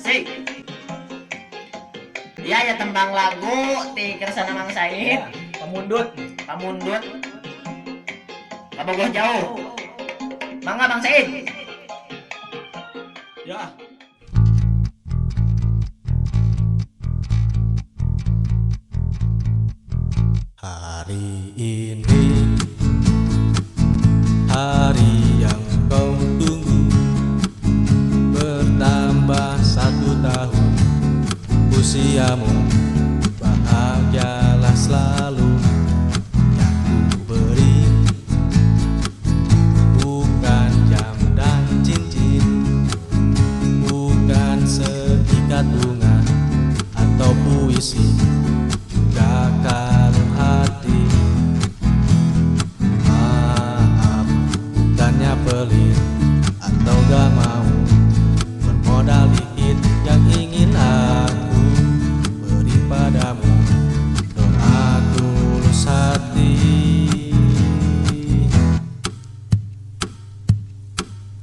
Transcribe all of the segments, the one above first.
Cik. Iya ya tembang lagu ti Kersana Mang Said. Pamundut. Pamundut. Kabogoh jauh. Mangga Bang Said. Ya. Hari ini hari yang kau tunggu, bertambah 1 tahun usiamu, bahagialah selalu. Yang ku beri bukan jam dan cincin, bukan seikat bunga atau puisi, juga kalung hati. Maaf, bukannya pelit atau gak mau bermodal dikit yang ingin aku beri padamu. Doa tulus hati,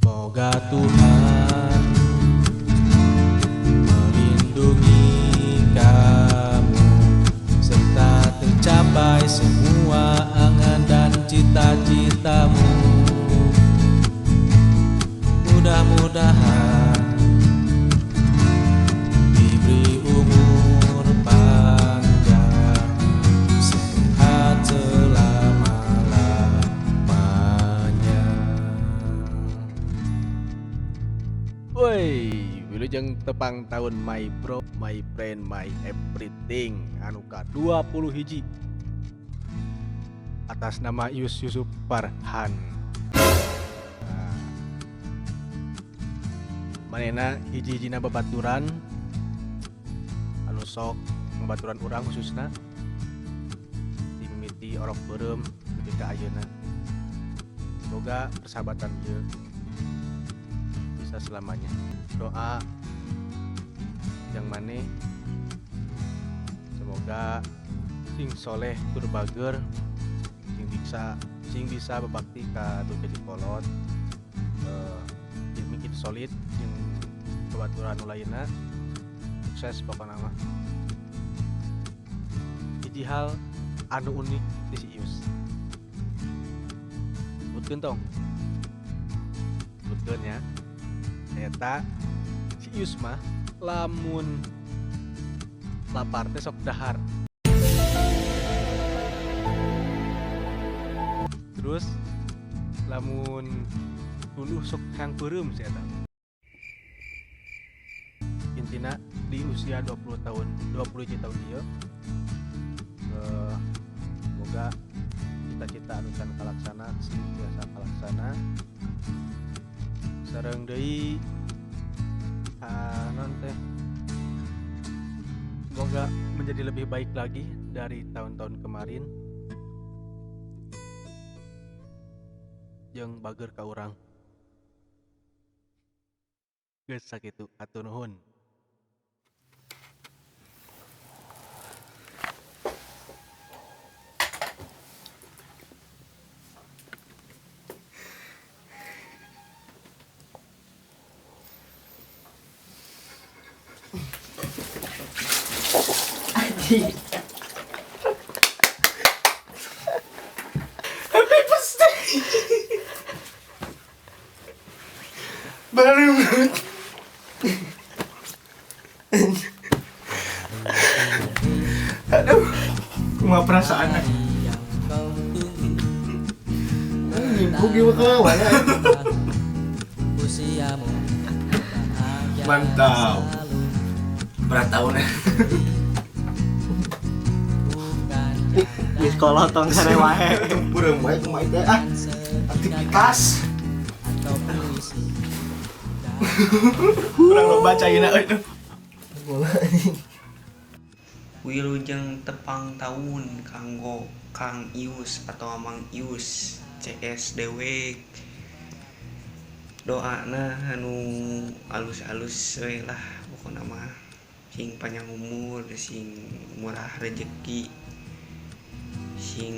moga Tuhan melindungi kamu serta tercapai semua angan dan cita-citamu. Mudah-mudahan diberi umur panjang, sehat selama-lamanya. Woi, wilujeng tepang tahun my bro, my friend, my everything anu ka-20 hiji atas nama Yus Yusuf Farhan. Manena hiji-hijina babaturan anu sok babaturan urang khususna dimimiti orok beureum nepi ka ayeuna. Semoga persahabatan ieu bisa selamanya. Doa yang maneh semoga sing soleh tur bager, sing bisa babakti ka duka di kolot, jeung kitu solid jeung babaturan nu lainna sukses pokona mah. Hiji hal anu unik di si Ius. Sebutkeun tong. Sebutkeun ya. Eta si Ius mah lamun lapar teh sok dahar. Terus lamun dulu sok hayang peureum si eta. Intina di usia 20 tahun, 20 tahun ieu semoga cita-cita anu can kalaksana sing biasa kalaksana. Sareng deui non teh semoga menjadi lebih baik lagi dari tahun-tahun kemarin. Jeung bager ka urang. Geus sakitu atuh nuhun. Anjing. Baru banget. Aduh, kumaha perasaanna? Mimpu gimana kawan? Mantap. Berat tahun ya. Di sekolah tong sare wae. Tempureuh wae kumaha teh aktivitas. Kurang lo bacain euy. Wilujeng tepang tahun kanggo Kang Ius atau Mang Ius CS dewek. Doana anu alus-alus we lah pokona mah, sing panjang umur, sing murah rezeki, sing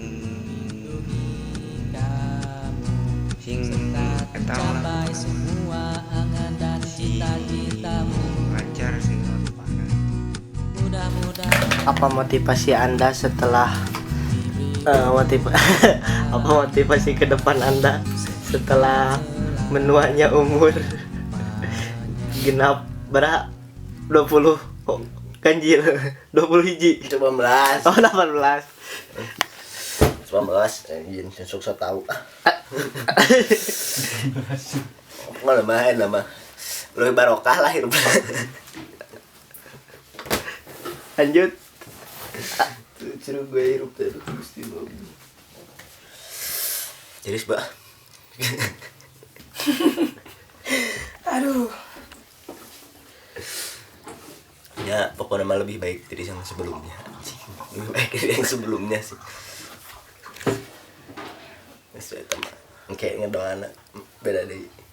eta lah si lancar Apa motivasi Anda setelah apa motivasi ke depan Anda setelah menuanya umur genap berapa 20 ganjil 20 hiji 19 oh 18 anjing sukses tahu malah main nama lebih barokah lah hidup lanjut seru gue hidup terus mesti mau jadi sebab aduh ya pokoknya mah lebih baik dari yang sebelumnya lebih baik dari yang sebelumnya sih sesuai teman kayak ngedoana beda deh